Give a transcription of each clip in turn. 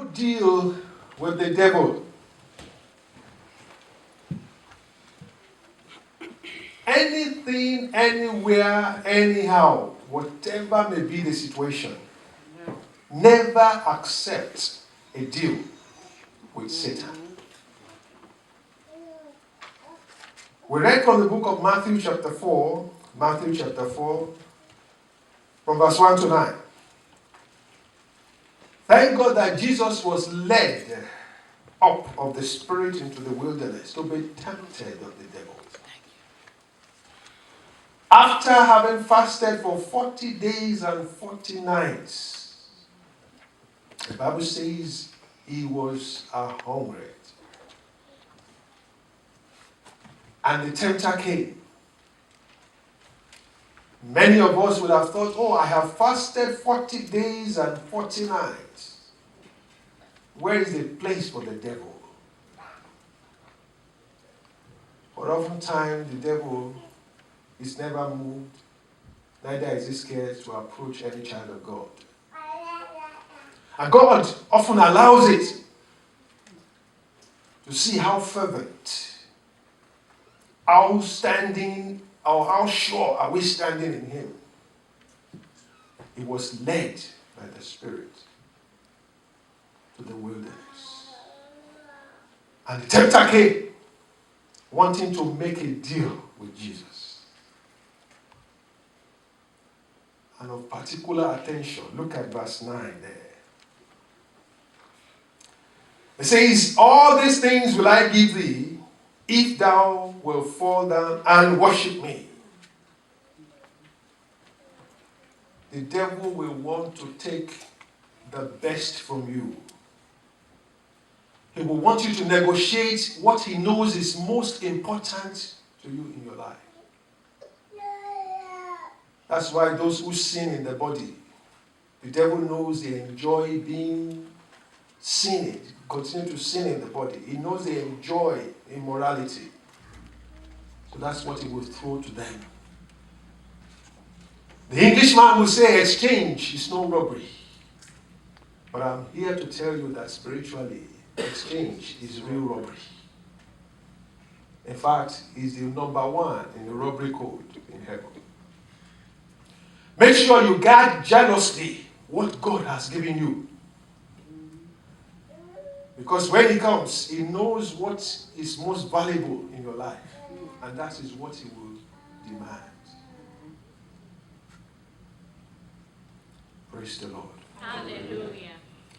you deal with the devil, anything, anywhere, anyhow, whatever may be the situation, never accept a deal with Satan. We read from the book of Matthew chapter 4, from verse 1 to 9. Thank God that Jesus was led up of the Spirit into the wilderness to be tempted of the devil. After having fasted for 40 days and 40 nights, the Bible says he was hungry. And the tempter came. Many of us would have thought, oh, I have fasted 40 days and 40 nights. Where is the place for the devil? But oftentimes the devil is never moved, neither is he scared to approach any child of God. And God often allows it to see how fervent, how standing, or how sure are we standing in him. He was led by the Spirit to the wilderness. And the tempter came, wanting to make a deal with Jesus. And of particular attention, look at verse 9 there. It says, all these things will I give thee, if thou wilt fall down and worship me. The devil will want to take the best from you. He will want you to negotiate what he knows is most important to you in your life. That's why those who sin in the body, the devil knows they enjoy being sinned, continue to sin in the body. He knows they enjoy immorality. So that's what he will throw to them. The Englishman will say exchange is no robbery. But I'm here to tell you that spiritually, exchange is real robbery. In fact, it's the number one in the robbery code in heaven. Make sure you guard jealously what God has given you. Because when he comes, he knows what is most valuable in your life. And that is what he will demand. Praise the Lord. Hallelujah.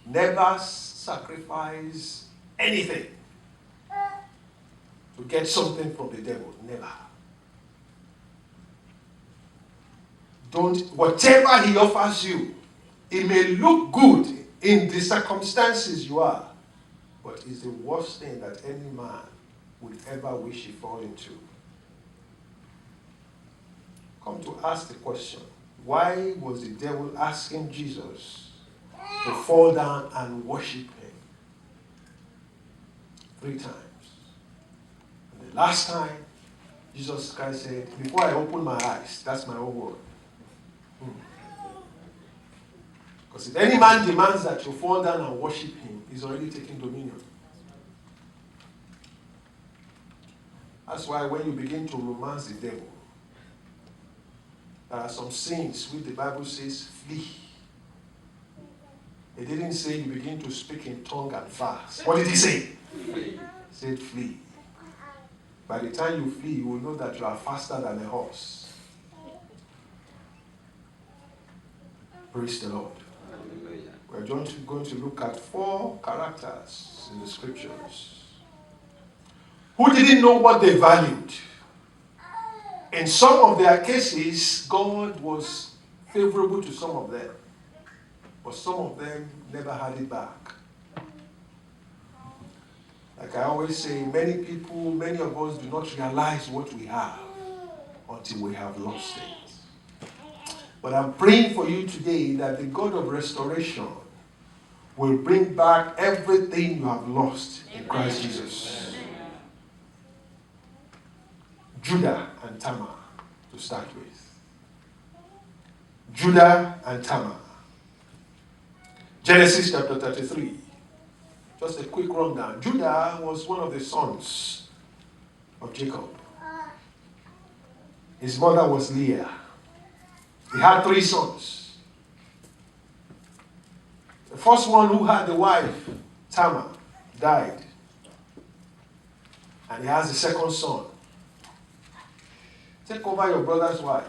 Never sacrifice anything to get something from the devil. Never. Whatever he offers you, it may look good in the circumstances you are, but it's the worst thing that any man would ever wish he fall into. Come to ask the question, why was the devil asking Jesus to fall down and worship him 3 times? And the last time, Jesus Christ said, before I open my eyes, that's my own word. Because if any man demands that you fall down and worship him, he's already taking dominion. That's why when you begin to romance the devil, there are some sins which the Bible says flee. It didn't say you begin to speak in tongue and fast. What did he say? Flee. He said flee. By the time you flee, you will know that you are faster than a horse. Praise the Lord. We're going to look at 4 characters in the scriptures who didn't know what they valued. In some of their cases, God was favorable to some of them, but some of them never had it back. Like I always say, many of us do not realize what we have until we have lost it. But I'm praying for you today that the God of restoration will bring back everything you have lost in Christ Jesus. Judah and Tamar, to start with. Judah and Tamar. Genesis chapter 33. Just a quick rundown. Judah was one of the sons of Jacob. His mother was Leah. He had 3 sons. The first one, who had the wife, Tamar, died. And he has the second son. Take over your brother's wife.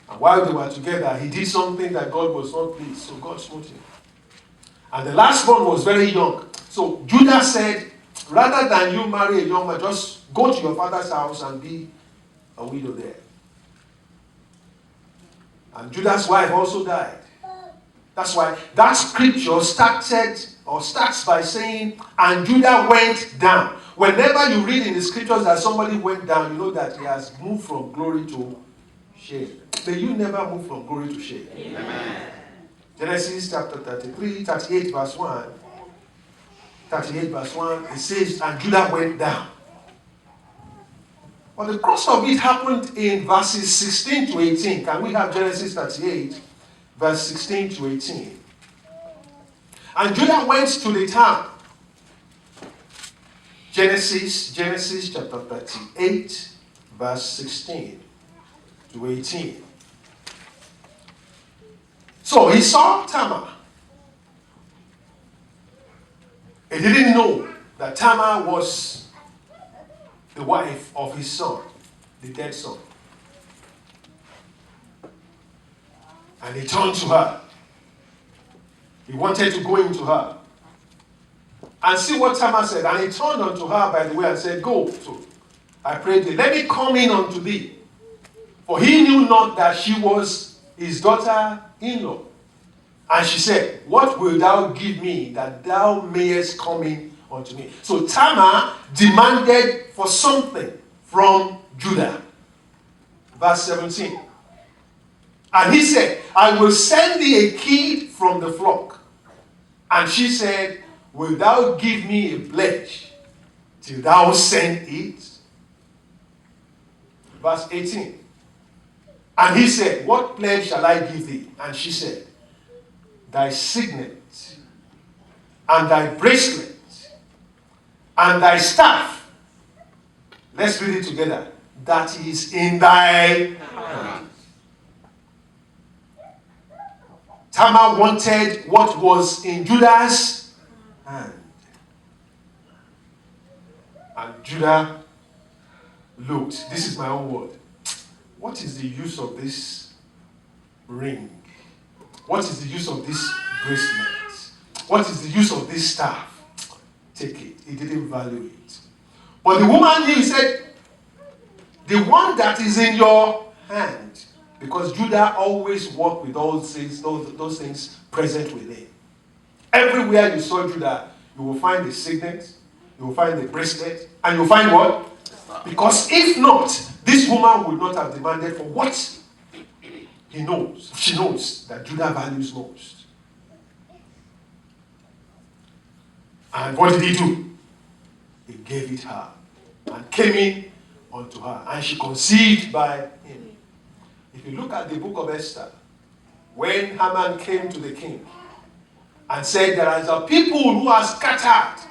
And while they were together, he did something that God was not pleased. So God smote him. And the last one was very young. So Judah said, rather than you marry a young man, just go to your father's house and be a widow there. And Judah's wife also died. That's why that scripture starts by saying, and Judah went down. Whenever you read in the scriptures that somebody went down, you know that he has moved from glory to shame. May you never move from glory to shame. Amen. Genesis chapter 38 verse 1. 38 verse 1, it says, and Judah went down. But the crux of it happened in verses 16 to 18. Can we have Genesis 38, verse 16 to 18? And Judah went to the town. Genesis chapter 38, verse 16 to 18. So he saw Tamar. He didn't know that Tamar was the wife of his son, the dead son. And he turned to her. He wanted to go into her. And see what Tamar said. And he turned unto her, by the way, and said, go. So I prayed thee, let me come in unto thee. For he knew not that she was his daughter-in-law. And she said, what wilt thou give me that thou mayest come in unto me? So Tamar demanded for something from Judah. Verse 17. And he said, I will send thee a kid from the flock. And she said, wilt thou give me a pledge till thou send it? Verse 18. And he said, what pledge shall I give thee? And she said, thy signet, and thy bracelet, and thy staff. Let's read it together. That is in thy hand. Tamar wanted what was in Judah's hand. And Judah looked. This is my own word. What is the use of this ring? What is the use of this bracelet? What is the use of this staff? Take it. He didn't value it. But the woman knew, he said, the one that is in your hand. Because Judah always walked with all things, those things present with him. Everywhere you saw Judah, you will find the signet, you will find the bracelet, and you will find what? Because if not, this woman would not have demanded for what he knows. She knows that Judah values most. And what did he do? He gave it her and came in unto her. And she conceived by him. If you look at the book of Esther, when Haman came to the king and said, there are some people who are scattered.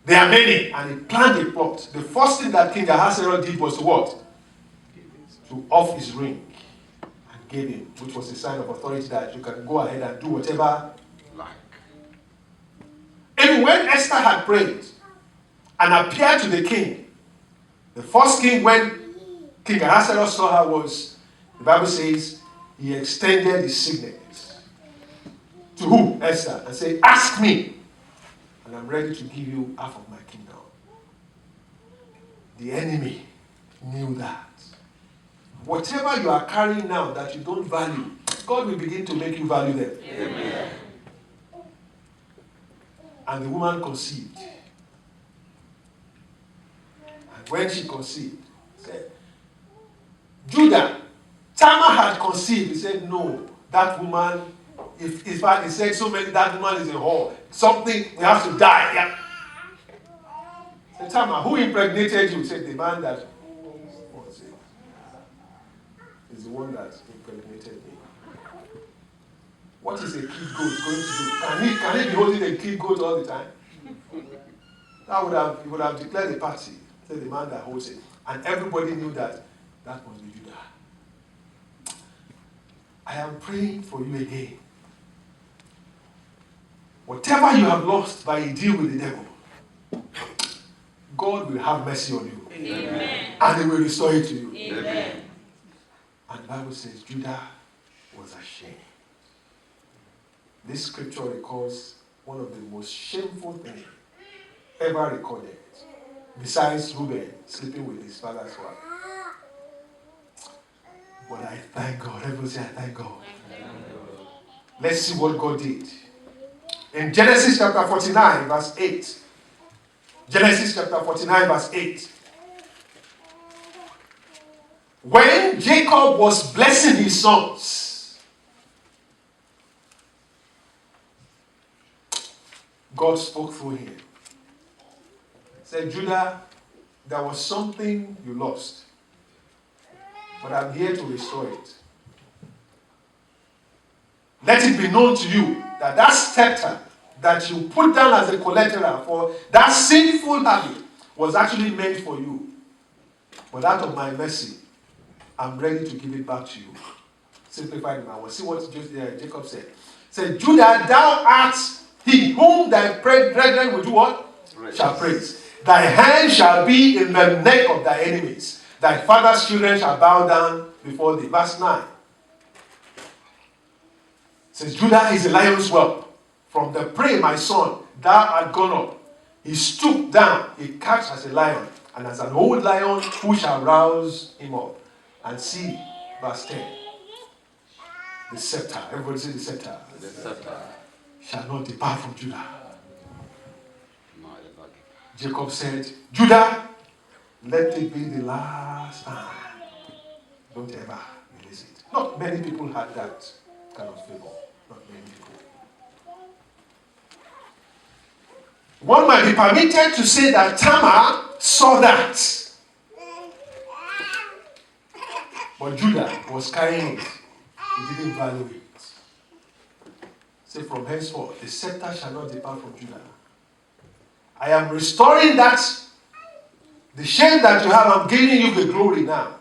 There are many. And he planned a plot. The first thing that King Ahasuerus did was to what? To off his ring and gave him, which was a sign of authority that you can go ahead and do whatever you like. Even when Esther had prayed and appeared to the king, the first king, when King Ahasuerus saw her, was, the Bible says, he extended his signet to who? Esther, and said, ask me, and I'm ready to give you half of my kingdom. The enemy knew that. Whatever you are carrying now that you don't value, God will begin to make you value them. Amen. And the woman conceived. And when she conceived, said, Judah, Tamar had conceived. He said, no, that woman, if in fact he said so many, that woman is a whore. Something, we have to die. Yeah. Said, Tamar, who impregnated you? He said, the man that is the one that impregnated me. What is a kid goat going to do? Can he be holding a kid goat all the time? He would have declared a party, say the man that holds it. And everybody knew that must be Judah. I am praying for you again. Whatever you have lost by a deal with the devil, God will have mercy on you. Amen. And he will restore it to you. Amen. And the Bible says Judah was ashamed. This scripture records one of the most shameful things ever recorded, besides Reuben sleeping with his father's wife. But I thank God. Everyone say, I thank God. Let's see what God did. In Genesis chapter 49, verse 8. Genesis chapter 49, verse 8. When Jacob was blessing his sons, God spoke through him. He said, Judah, there was something you lost, but I'm here to restore it. Let it be known to you that that scepter that you put down as a collateral for that sinful habit was actually meant for you. But out of my mercy, I'm ready to give it back to you. Simplified now. See what Jacob said. Said, Judah, thou art he whom thy brethren will do what? Praise. Shall praise. Thy hand shall be in the neck of thy enemies. Thy father's children shall bow down before thee. Verse 9. Says, Judah is a lion's whelp. From the prey, my son, thou art gone up. He stooped down, he catched as a lion, and as an old lion, who shall rouse him up? And see, verse 10. The scepter, everybody say the scepter. The scepter Shall not depart from Judah. no, Jacob said, Judah, let it be the last time. Don't ever release it. Not many people had that kind of favor. Not many people. One might be permitted to say that Tamar saw that. But Judah was carrying it. He didn't value it. Say, from henceforth, the scepter shall not depart from Judah. I am restoring that. The shame that you have, I'm giving you the glory now.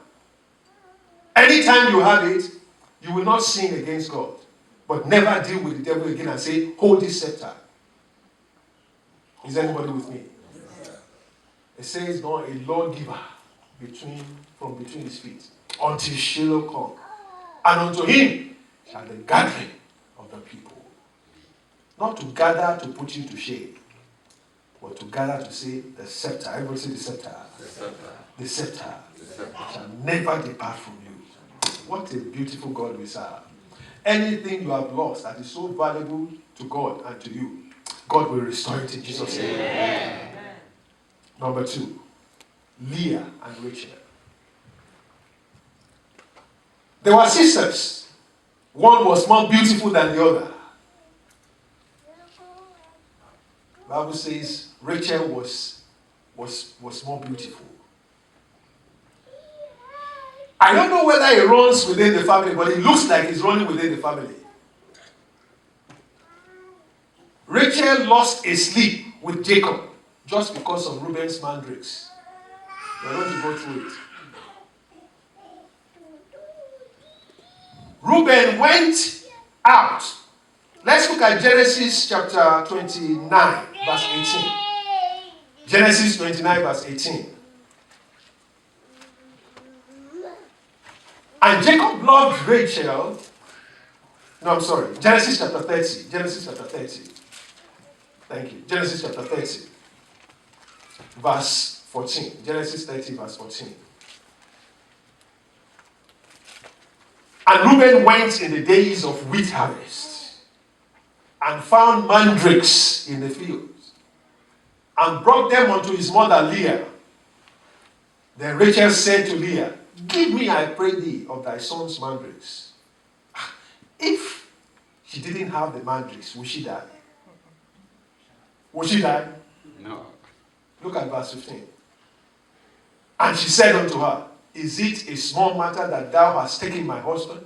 Anytime you have it, you will not sin against God. But never deal with the devil again and say, hold this scepter. Is anybody with me? It says, not a lawgiver from between his feet, until Shiloh come. And unto him shall the gathering of the people. Not to gather to put you to shame, but to gather to say, the scepter. Everybody say the scepter. the scepter. The scepter The scepter shall never depart from you. What a beautiful God we serve. Anything you have lost that is so valuable to God and to you, God will restore it in Jesus' name. Amen. Number 2, Leah and Rachel. They were sisters. One was more beautiful than the other. The Bible says Rachel was more beautiful. I don't know whether he runs within the family, but it looks like he's running within the family. Rachel lost a sleep with Jacob just because of Reuben's mandrakes. We're going to go through it. Reuben went out. Let's look at Genesis chapter 29, verse 18. Genesis 29, verse 18. And Jacob loved Rachel. No, I'm sorry. Genesis chapter 30. Genesis chapter 30. Thank you. Genesis chapter 30, verse 14. Genesis 30, verse 14. And Reuben went in the days of wheat harvest and found mandrakes in the fields and brought them unto his mother Leah. Then Rachel said to Leah, give me, I pray thee, of thy son's mandrakes. If she didn't have the mandrakes, would she die? Would she die? No. Look at verse 15. And she said unto her, is it a small matter that thou hast taken my husband?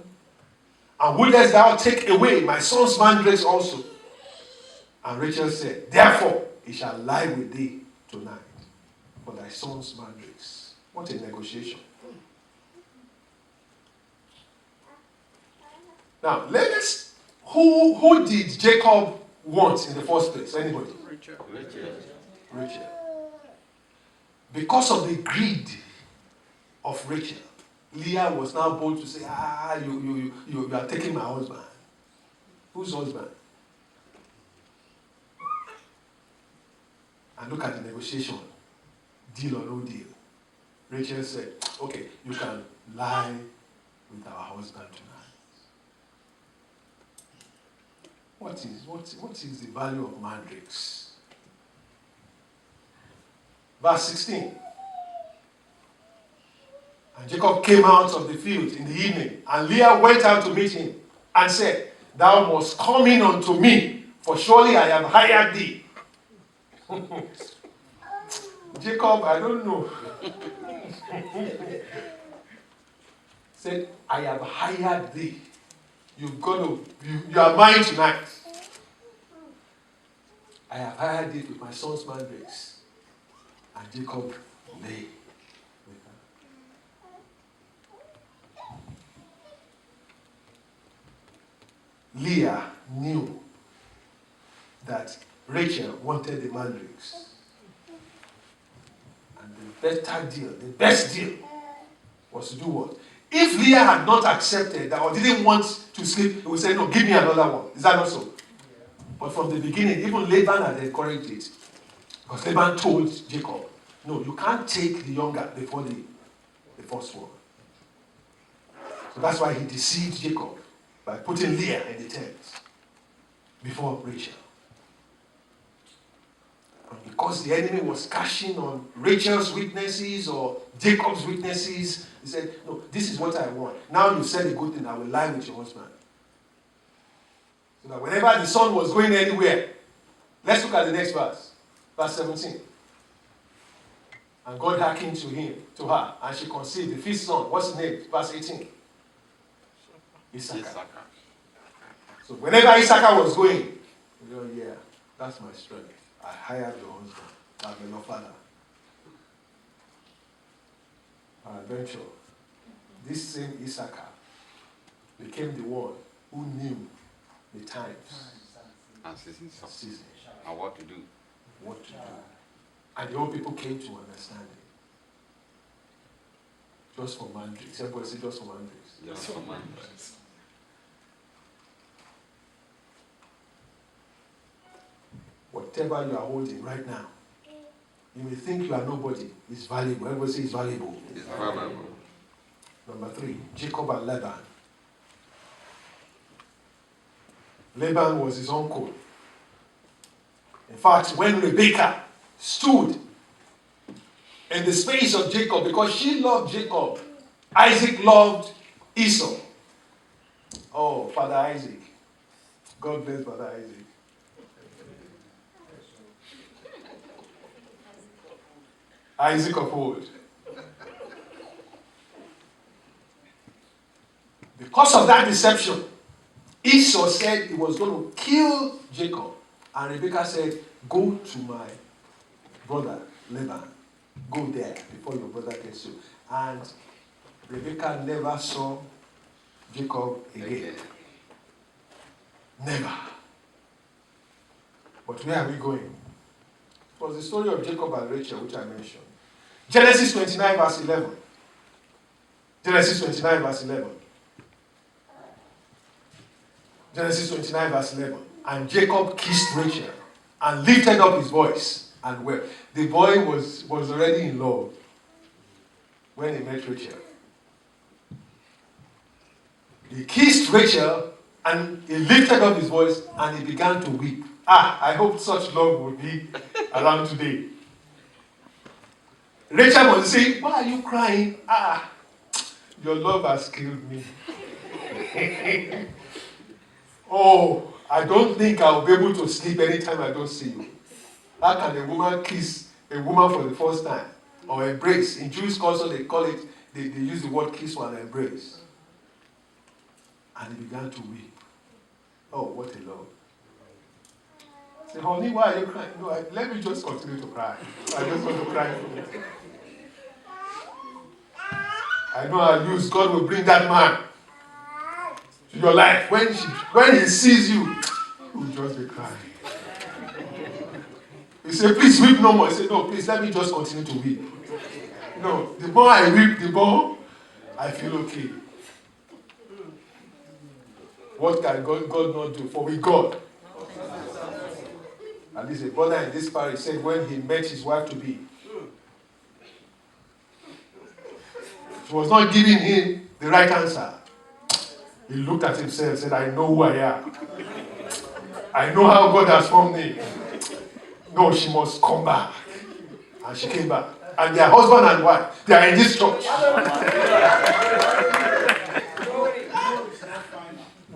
And wouldest thou take away my son's mandrakes also? And Rachel said, therefore he shall lie with thee tonight for thy son's mandrakes. What a negotiation. Now, who did Jacob want in the first place? Anybody? Rachel. Because of the greed of Rachel, Leah was now bold to say, you are taking my husband. Whose husband? And look at the negotiation. Deal or no deal. Rachel said, okay, you can lie with our husband tonight. What is the value of mandrakes? Verse 16. And Jacob came out of the field in the evening, and Leah went out to meet him and said, thou must come in unto me, for surely I have hired thee. Jacob, I don't know. Said, I have hired thee. You are mine tonight. I have hired thee with my son's mandrakes. And Jacob lay with her. Leah knew that Rachel wanted the mandrakes. And the best deal was to do what? If Leah had not accepted that or didn't want to sleep, he would say, no, give me another one. Is that not so? But from the beginning, even Laban had encouraged it. Because Laban told Jacob, no, you can't take the younger before the first one. So that's why he deceived Jacob by putting Leah in the tent before Rachel. And because the enemy was cashing on Rachel's weaknesses or Jacob's weaknesses, he said, no, this is what I want. Now you said a good thing, I will lie with your husband. So that whenever the son was going anywhere, let's look at the next verse. Verse 17. And God hearkened to her, and she conceived the fifth son. What's his name? Verse 18. Issachar. So whenever Issachar was going, yeah, that's my strength. I hired your husband. I'm your father. Adventure. This same Issachar became the one who knew the times and seasons. And what to do. And the old people came to understand it. Just for mandrakes. Everybody say just for mandrakes. Just for mandrakes. Whatever you are holding right now, you may think you are nobody. It's valuable. Everybody say it's valuable. It's valuable. Number 3, Jacob and Laban. Laban was his uncle. In fact, when Rebekah stood in the space of Jacob, because she loved Jacob, Isaac loved Esau. Oh, Father Isaac. God bless Father Isaac. Isaac of old. Because of that deception, Esau said he was going to kill Jacob. And Rebekah said, go to my brother Laban. Go there before your brother gets you. And Rebekah never saw Jacob again. Never. But where are we going? It was the story of Jacob and Rachel, which I mentioned. Genesis 29 verse 11. Genesis 29 verse 11. Genesis 29 verse 11. And Jacob kissed Rachel and lifted up his voice and wept. The boy was already in love when he met Rachel. He kissed Rachel and he lifted up his voice and he began to weep. I hope such love would be around today. Rachel was saying, why are you crying? Your love has killed me. Oh, I don't think I'll be able to sleep anytime I don't see you. How can a woman kiss a woman for the first time? Or embrace? In Jewish culture, they call it, they use the word kiss or an embrace. And he began to weep. Oh, what a love. I said, honey, why are you crying? No, let me just continue to cry. I just want to cry for you. I know I'll use, God will bring that man to your life. When he sees you, he will just be crying. He said, please weep no more. He said, no, please, let me just continue to weep. No, the more I weep, the more I feel okay. What can God not do? For we God. At least a brother in this parish said when he met his wife to be, she was not giving him the right answer. He looked at himself and said, I know who I am. I know how God has formed me. No, she must come back. And she came back. And their husband and wife, they are in this church.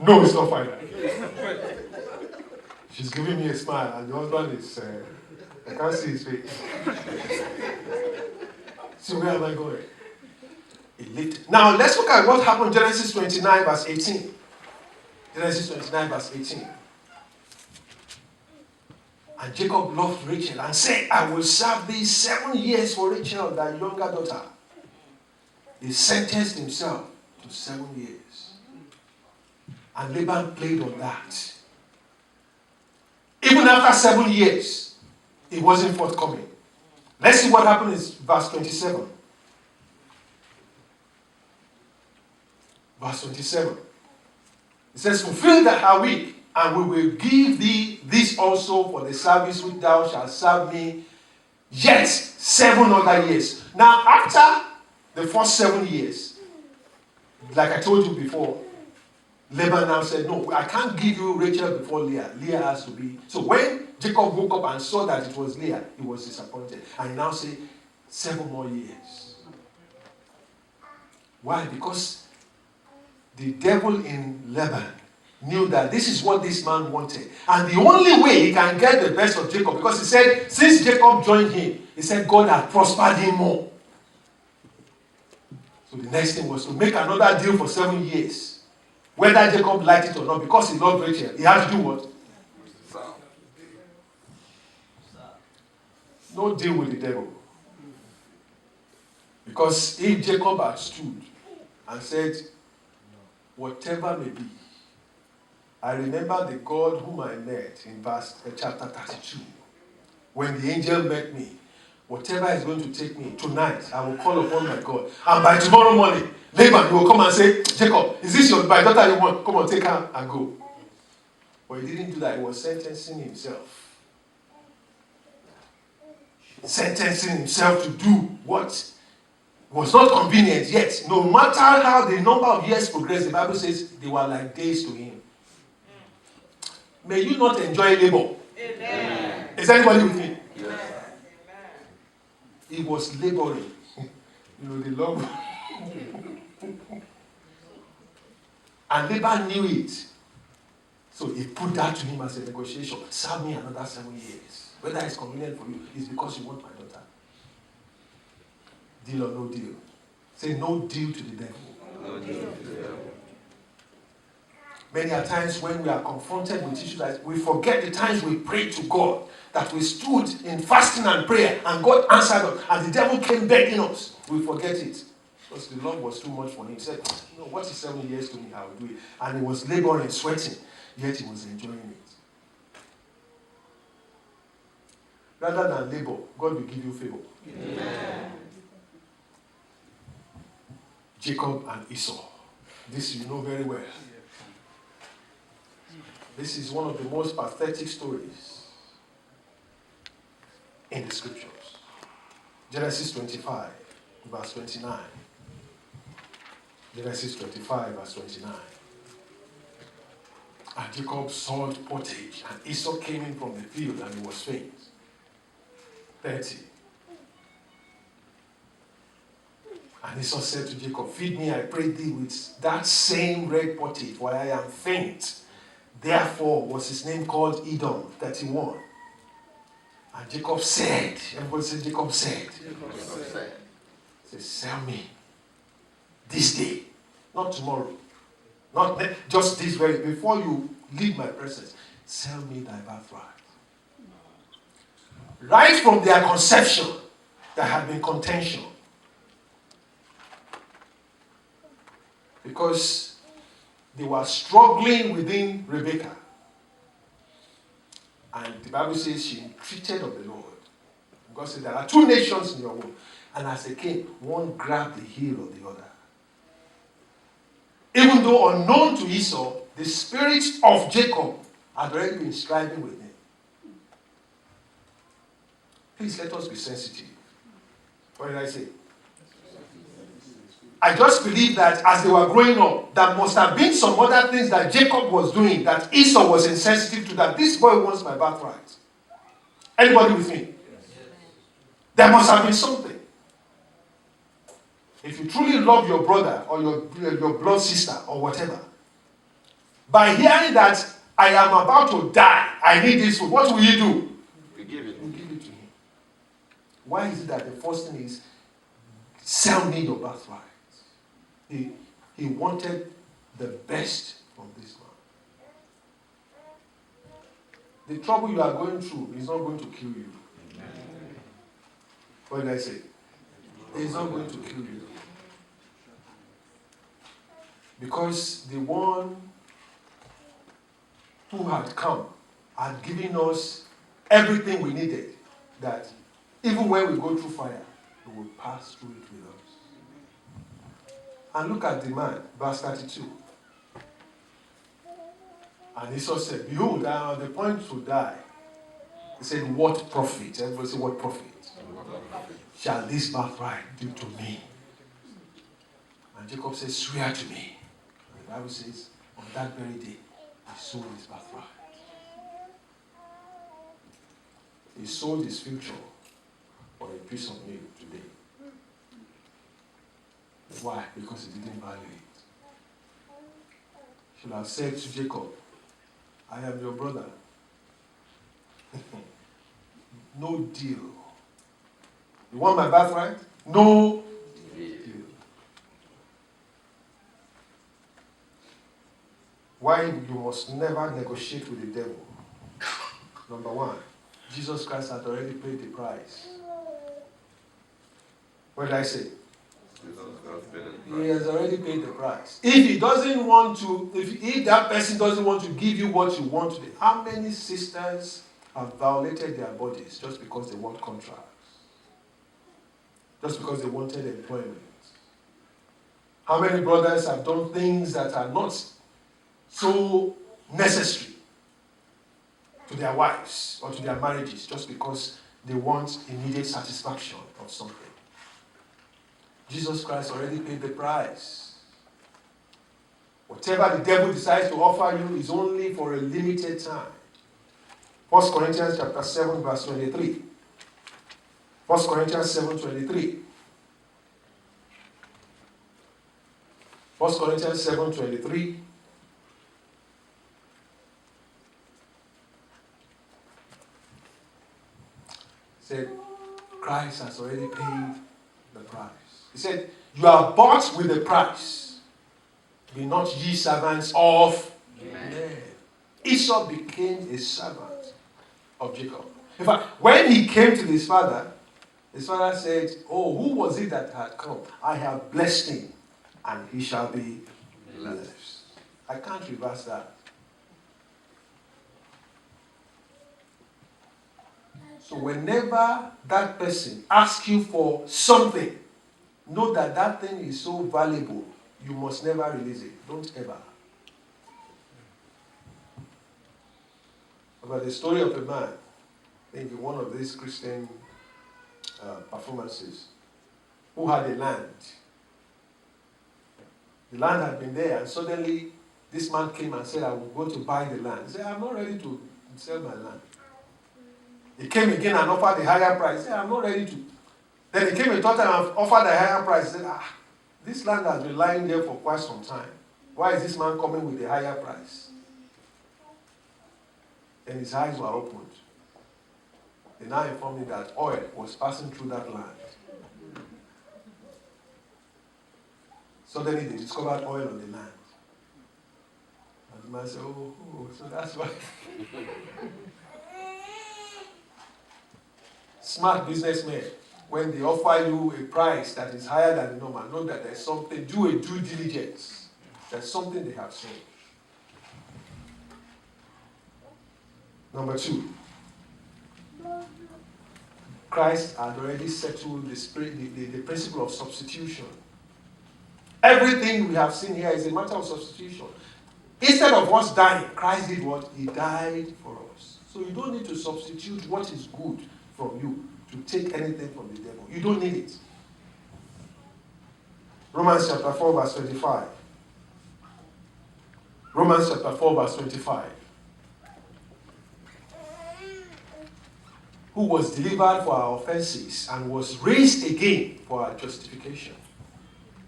No, it's not final. She's giving me a smile, and the husband is, I can't see his face. So where am I going? Now, let's look at what happened in Genesis 29, verse 18. Genesis 29, verse 18. And Jacob loved Rachel and said, I will serve thee 7 years for Rachel, thy younger daughter. He sentenced himself to 7 years. And Laban played on that. Even after 7 years, it wasn't forthcoming. Let's see what happened in verse 27. Verse 27. It says, fulfill that her week, and we will give thee this also for the service which thou shalt serve me yet 7 other years. Now, after the first 7 years, like I told you before, Laban now said, no, I can't give you Rachel before Leah. Leah has to be. So when Jacob woke up and saw that it was Leah, he was disappointed. And he now said, 7 more years. Why? Because the devil in Laban knew that this is what this man wanted. And the only way he can get the best of Jacob, because he said, since Jacob joined him, he said God had prospered him more. So the next thing was to make another deal for 7 years. Whether Jacob liked it or not, because he loved Rachel, he had to do what? No deal with the devil. Because if Jacob had stood and said, whatever may be, I remember the God whom I met in chapter 32. When the angel met me, whatever is going to take me tonight, I will call upon my God. And by tomorrow morning, Laban will come and say, Jacob, is this my daughter you want? Come on, take her and go. But he didn't do that. He was sentencing himself. Sentencing himself to do what was not convenient yet. No matter how the number of years progressed, the Bible says they were like days to him. May you not enjoy labor. Amen. Is anybody with me? Yes. He was laboring. The love. And Laban knew it. So he put that to him as a negotiation. Serve me another 7 years. Whether it's convenient for you, it's because you want my daughter. Deal or no deal? Say no deal to the devil. No deal to the devil. Many a times when we are confronted with issues like we forget the times we prayed to God, that we stood in fasting and prayer and God answered us and the devil came begging us. We forget it. Because the Lord was too much for him. He said, what is 7 years to me? I will do it. And he was laboring, sweating, yet he was enjoying it. Rather than labor, God will give you favor. Amen. Jacob and Esau. This you know very well. This is one of the most pathetic stories in the scriptures. Genesis 25, verse 29. Genesis 25, verse 29. And Jacob sought pottage, and Esau came in from the field, and he was faint. 30. And Esau said to Jacob, feed me, I pray thee, with that same red pottage, for I am faint. Therefore was his name called Edom. 31. And Jacob said, everybody said Jacob said. Jacob said, sell me this day, not tomorrow. Not just this very, before you leave my presence, sell me thy birthright. Right from their conception, there had been contention. Because they were struggling within Rebekah. And the Bible says she entreated of the Lord. God said, there are two nations in your womb. And as they came, one grabbed the heel of the other. Even though unknown to Esau, the spirit of Jacob had already been striving with him. Please let us be sensitive. What did I say? I just believe that as they were growing up, there must have been some other things that Jacob was doing that Esau was insensitive to, that this boy wants my birthright. Anybody with me? There must have been something. If you truly love your brother or your blood sister or whatever, by hearing that I am about to die, I need this food, what will you do? We give it. You give it to him. Why is it that the first thing is, sell me your birthright? He wanted the best from this man. The trouble you are going through is not going to kill you. What did I say? It's not going to kill you. Because the one who had come had given us everything we needed, that even when we go through fire, we will pass through it with us. And look at the man, verse 32. And Esau said, behold, I am on the point to die. He said, what profit? Everybody say, what profit shall this birthright do to me? And Jacob says, swear to me. And the Bible says, on that very day, he sold his birthright. He sold his future for a piece of meat today. Why? Because he didn't value it. He should have said to Jacob, I am your brother. No deal. You want my birthright? No deal. Why you must never negotiate with the devil? Number one, Jesus Christ had already paid the price. What did I say? He has already paid the price. If he doesn't want to, if that person doesn't want to give you what you want today, how many sisters have violated their bodies just because they want contracts? Just because they wanted employment? How many brothers have done things that are not so necessary to their wives or to their marriages just because they want immediate satisfaction of something? Jesus Christ already paid the price. Whatever the devil decides to offer you is only for a limited time. 1 Corinthians chapter 7, verse 23. 1 Corinthians 7:23. 1 Corinthians 7:23. Said, Christ has already paid the price. He said, you are bought with a price. Be not ye servants of men. Esau became a servant of Jacob. In fact, when he came to his father said, oh, who was it that had come? I have blessed him, and he shall be blessed. I can't reverse that. So whenever that person asks you for something, know that that thing is so valuable, you must never release it. Don't ever. About the story of a man, I think in one of these Christian performances, who had a land. The land had been there, and suddenly this man came and said, I will go to buy the land. He said, I'm not ready to sell my land. He came again and offered a higher price. He said, I'm not ready to. Then he came a third time and offered a higher price. He said, this land has been lying there for quite some time. Why is this man coming with a higher price? And his eyes were opened. They now informed me that oil was passing through that land. Suddenly they discovered oil on the land. The man said, oh, so that's why. Smart businessmen, when they offer you a price that is higher than the normal, know that there's something, do a due diligence. There's something they have seen. Number 2. Christ had already settled the principle of substitution. Everything we have seen here is a matter of substitution. Instead of us dying, Christ did what? He died for us. So you don't need to substitute what is good from you to take anything from the devil. You don't need it. Romans chapter 4 verse 25. Romans chapter 4 verse 25. Who was delivered for our offenses and was raised again for our justification.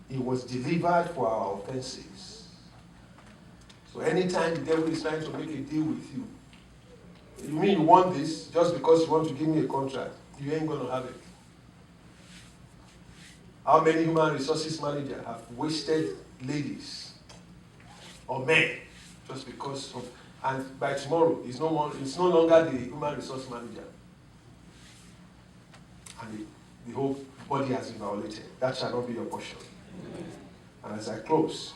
He was delivered for our offenses. So anytime the devil is trying to make a deal with you, you mean you want this just because you want to give me a contract? You ain't going to have it. How many human resources managers have wasted ladies or men just because of, and by tomorrow it's no longer the human resource manager. And the whole body has been violated. That shall not be your portion. And as I close,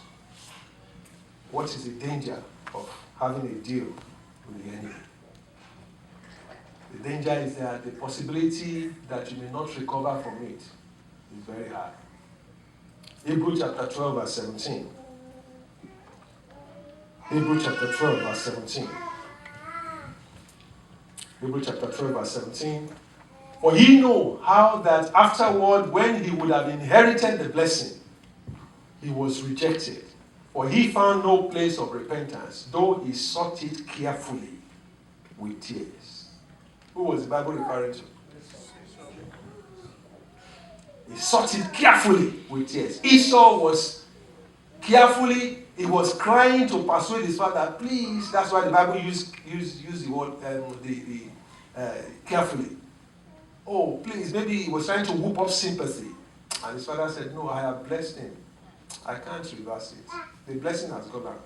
what is the danger of having a deal with the enemy? The danger is that the possibility that you may not recover from it is very high. Hebrews chapter 12 verse 17. Hebrews chapter 12 verse 17. Hebrews chapter 12 verse 17. For ye know how that afterward, when he would have inherited the blessing, he was rejected. For he found no place of repentance, though he sought it carefully with tears. Who was the Bible referring to? He sought it carefully with tears. Esau was carefully, he was crying to persuade his father, please. That's why the Bible use the word carefully. Oh, please, maybe he was trying to whoop up sympathy. And his father said, no, I have blessed him. I can't reverse it. The blessing has gone out.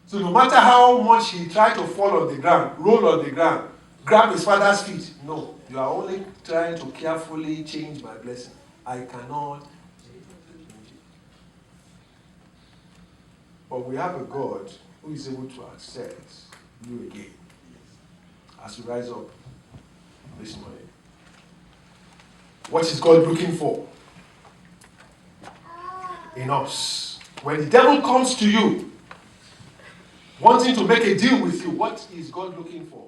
So no matter how much he tried to fall on the ground, roll on the ground, grab his father's feet, no, you are only trying to carefully change my blessing. I cannot change it. But we have a God who is able to accept you again as you rise up this morning. What is God looking for in us? When the devil comes to you, wanting to make a deal with you, what is God looking for?